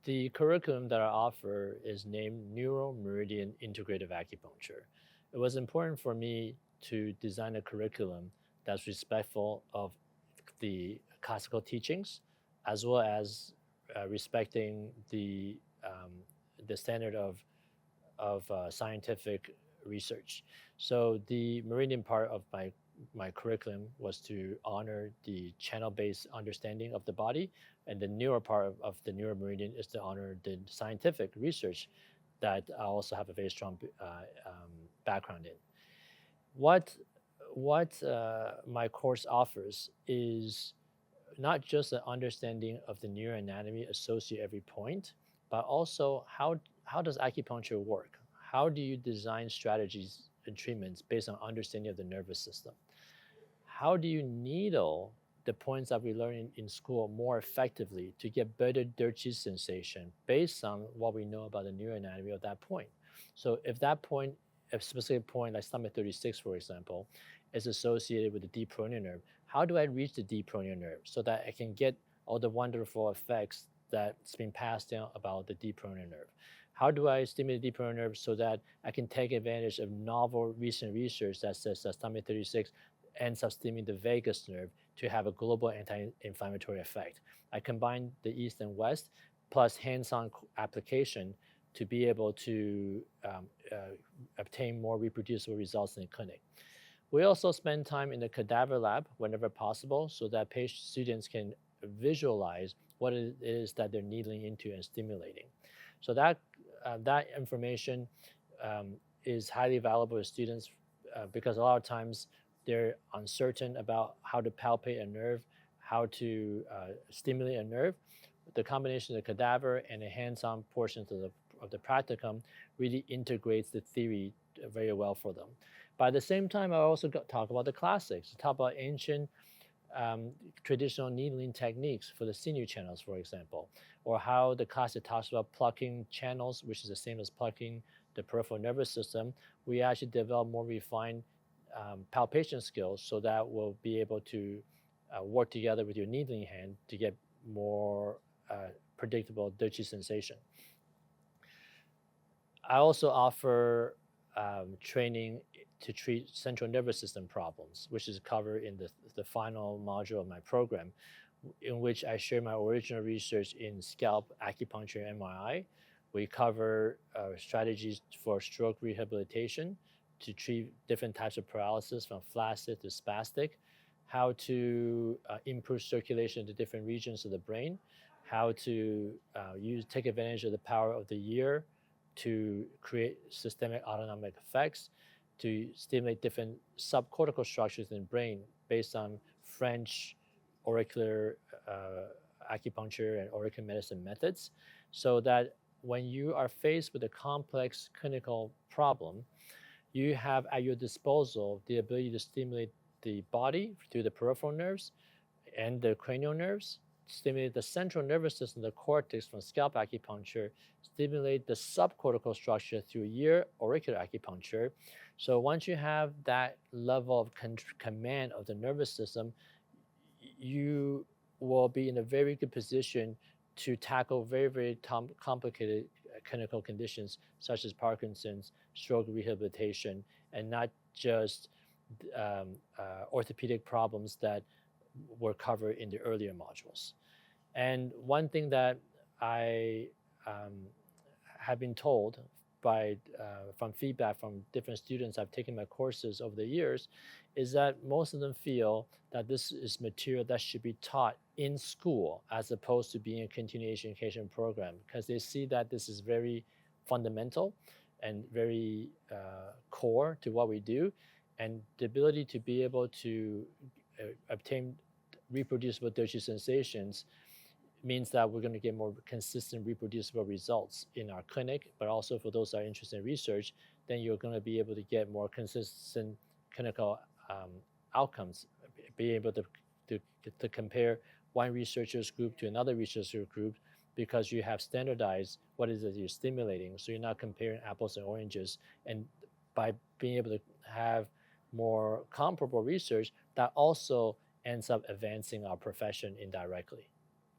The curriculum that I offer is named Neuro-Meridian Integrative Acupuncture. It was important for me to design a curriculum that's respectful of the classical teachings, as well as respecting the standard of scientific research. So the meridian part of my curriculum was to honor the channel-based understanding of the body, and the neuro part of the neuro-meridian is to honor the scientific research that I also have a very strong background in. What my course offers is not just an understanding of the neuroanatomy associated every point, but also how does acupuncture work? How do you design strategies and treatments based on understanding of the nervous system? How do you needle the points that we learn in school more effectively to get better dirty sensation based on what we know about the neuroanatomy of that point? So if that point, a specific point like stomach 36, for example, is associated with the deep peroneal nerve, how do I reach the deep peroneal nerve so that I can get all the wonderful effects that's been passed down about the deep peroneal nerve? How do I stimulate the deep peroneal nerve so that I can take advantage of novel recent research that says that stomach 36 ends up stimulating the vagus nerve to have a global anti-inflammatory effect? I combine the East and West plus hands-on application to be able to obtain more reproducible results in the clinic. We also spend time in the cadaver lab whenever possible so that students can visualize what it is that they're needling into and stimulating. So that information is highly valuable to students because a lot of times they're uncertain about how to palpate a nerve, how to stimulate a nerve. The combination of the cadaver and the hands-on portions of the practicum really integrates the theory very well for them. But at the same time, I also talk about the classics, talk about ancient traditional needling techniques for the sinew channels, for example, or how the classic talks about plucking channels, which is the same as plucking the peripheral nervous system. We actually develop more refined palpation skills so that we'll be able to work together with your needling hand to get more predictable dirty sensation. I also offer training to treat central nervous system problems, which is covered in the final module of my program, in which I share my original research in scalp acupuncture and MRI. We cover strategies for stroke rehabilitation to treat different types of paralysis from flaccid to spastic, how to improve circulation to different regions of the brain, how to take advantage of the power of the ear to create systemic autonomic effects, to stimulate different subcortical structures in the brain based on French auricular acupuncture and auricular medicine methods, so that when you are faced with a complex clinical problem, you have at your disposal the ability to stimulate the body through the peripheral nerves and the cranial nerves, stimulate the central nervous system, the cortex from scalp acupuncture, stimulate the subcortical structure through ear auricular acupuncture. So once you have that level of command of the nervous system, you will be in a very good position to tackle very, very complicated clinical conditions such as Parkinson's, stroke rehabilitation, and not just orthopedic problems that were covered in the earlier modules. And one thing that I have been told from feedback from different students I've taken my courses over the years is that most of them feel that this is material that should be taught in school as opposed to being a continuation education program, because they see that this is very fundamental and very core to what we do, and the ability to be able to obtain reproducible dirty sensations means that we're going to get more consistent reproducible results in our clinic, but also for those that are interested in research, then you're going to be able to get more consistent clinical outcomes, be able to compare one researcher's group to another researcher group, because you have standardized what is it you're stimulating, so you're not comparing apples and oranges. And by being able to have more comparable research, that also ends up advancing our profession indirectly.